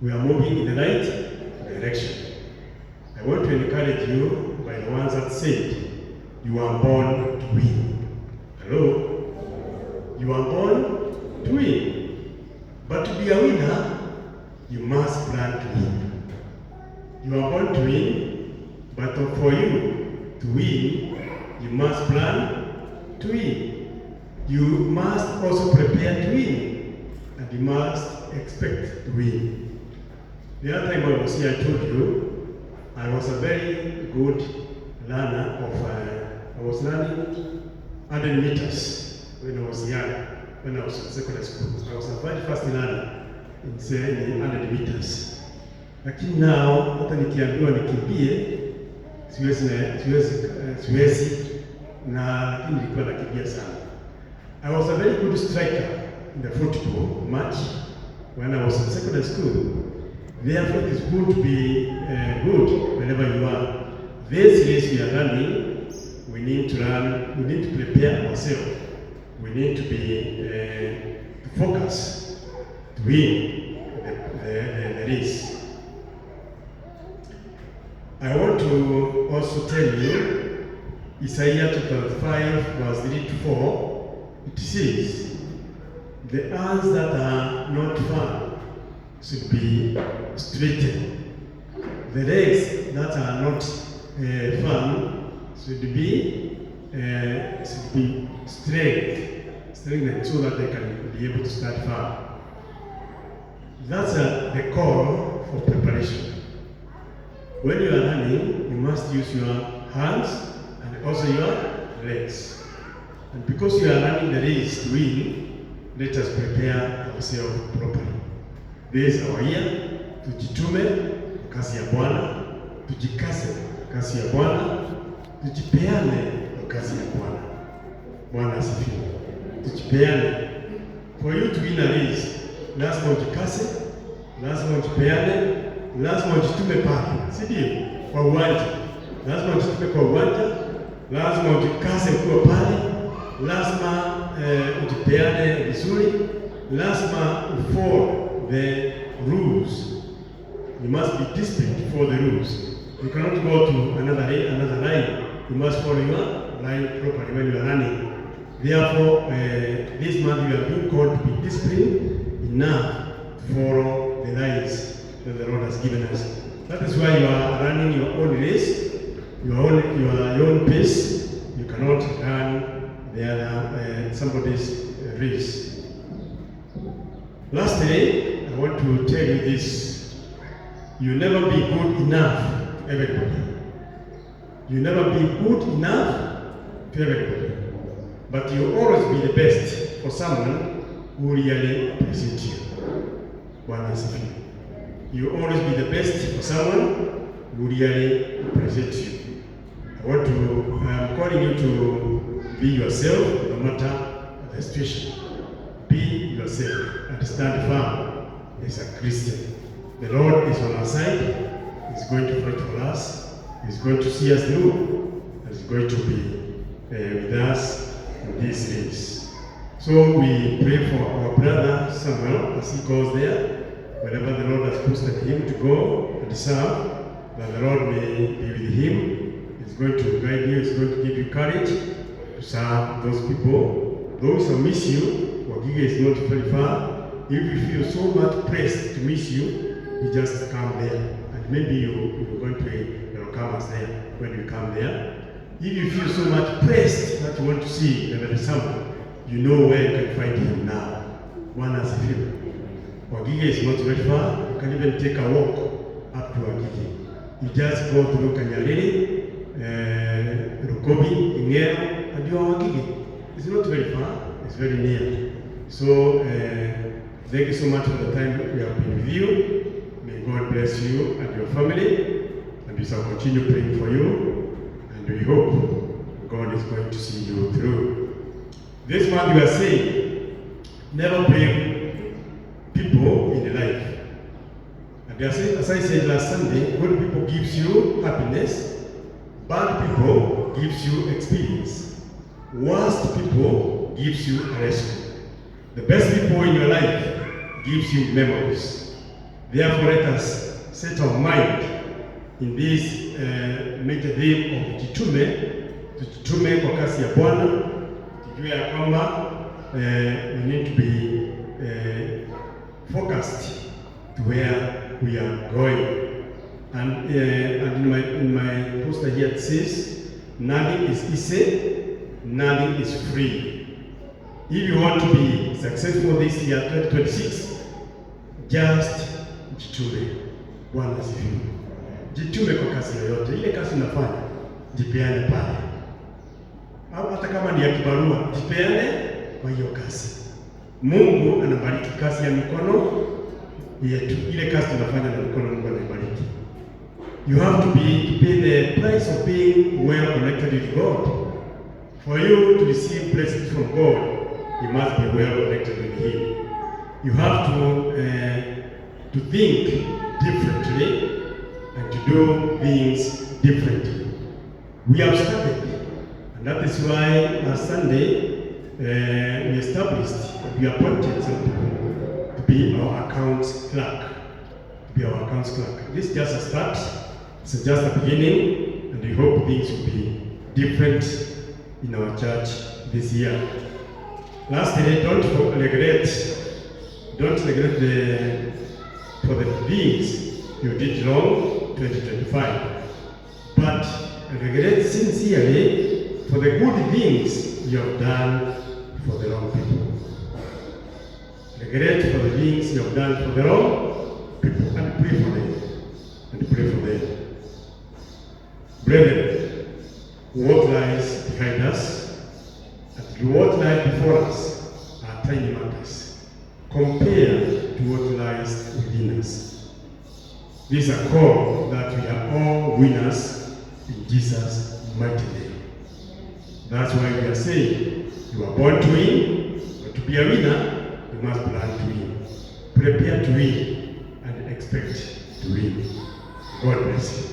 we are moving in the right direction. I want to encourage you by the ones that said, you are born to win. Hello? You are born to win. But to be a winner, you must plan to win. You are born to win, but for you to win, you must plan to win. You must also prepare to win, and you must expect to win. The other time I was here, I told you, I was a very good learner of, I was learning 100 meters when I was young, when I was in secondary school. I was a very fast learner in saying 100 meters. Lakini now, hata nikiambiwa nikimbie, siwezi, na lakini nilikuwa nakimbia sana. I was a very good striker in the football match when I was in secondary school. Therefore, it is good to be good wherever you are. This race we are running, we need to run, we need to prepare ourselves. We need to be focused to win the race. I want to also tell you, Isaiah chapter 5, verse 3 to 4, it says, the hands that are not firm should be straightened. The legs that are not firm should be straightened so that they can be able to stand firm. That's the call for preparation. When you are running, you must use your hands and also your legs. And because you are running the race to win, let us prepare ourselves properly. This is our year. Tujitume kazi ya Bwana, tujikaze kazi ya Bwana, tujipeane kazi ya Bwana. Bwana asifiwe. Tujipeane. For you to win a race, lazima ujikaze, lazima ujipeane, lazima ujitume pale, si ndio? Kwa uwanja. Lazima ujitume kwa uwanja, lazima ujikaze ukiwa pale, lazima ujipeane vizuri, lazima ufollow the rules. You must be disciplined for the rules. You cannot go to another line. You must follow your line properly when you are running. Therefore, this month you are being called to be disciplined enough to follow the lines that the Lord has given us. That is why you are running your own race, your own pace. You cannot run the other somebody's race. Lastly, I want to tell you this. You never be good enough to everybody. You never be good enough to everybody. But you always be the best for someone who really appreciates you. Bwana asifiwe. You always be the best for someone who really appreciates you. I'm calling you to be yourself no matter the situation. Be yourself and stand firm as a Christian. The Lord is on our side. He's going to fight for us. He's going to see us through. He's going to be with us in this race. So we pray for our brother Samuel as he goes there. Wherever the Lord has posted him to go and serve, that the Lord may be with him. He's going to guide you. He's going to give you courage to serve those people. Those who miss you, Wagige is not very far. If you feel so much pressed to miss you, you just come there. And maybe you're going to welcome us there when you come there. If you feel so much pressed that you want to see Reverend Samuel, you know where you can find him now. One as a few. Wagige is not very far. You can even take a walk up to Wagige. You just go through Kanyariri, Rukobi, Ingero, and you are Wagige. It's not very far. It's very near. So thank you so much for the time we have been with you. May God bless you and your family, and we shall continue praying for you, and we hope God is going to see you through. This month we are saying, never blame people in life. And as I said last Sunday, good people gives you happiness, bad people gives you experience, worst people gives you a lesson. The best people in your life gives you memories. Therefore, let us set our mind in this major theme of tujitume kwa kazi ya Bwana, tujue ya kwamba we need to be focused to where we are going. And in my poster here it says, nothing is easy, nothing is free. If you want to be successful this year 2026, just jitume. Bwana asifiwe. Jitume kwa kazi yoyote. Ile kazi unafanya, jipeane pale. Au hata kama ni ya kibarua, jipeane kwa hiyo kazi. Mungu anabariki kazi ya mikono yetu. Ile kazi tunafanya na mikono, Mungu anabariki. You have to pay the price of being well connected with God. For you to receive blessings from God, you must be well connected with Him. You have to think differently and to do things differently. We have started, and that is why last Sunday we established, we appointed some people to be our accounts clerk. This is just a start. It's just the beginning, and we hope things will be different in our church this year. Lastly, don't regret for the things you did wrong 2025, but regret sincerely for the good things you have done for the wrong people. Regret for the things you have done for the wrong people, and pray for them. Brethren, what lies behind us and what lies before us are tiny matters compared to what lies within us. This is a call that we are all winners in Jesus' mighty name. That's why we are saying, you are born to win, but to be a winner, you must plan to win. Prepare to win and expect to win. God bless you.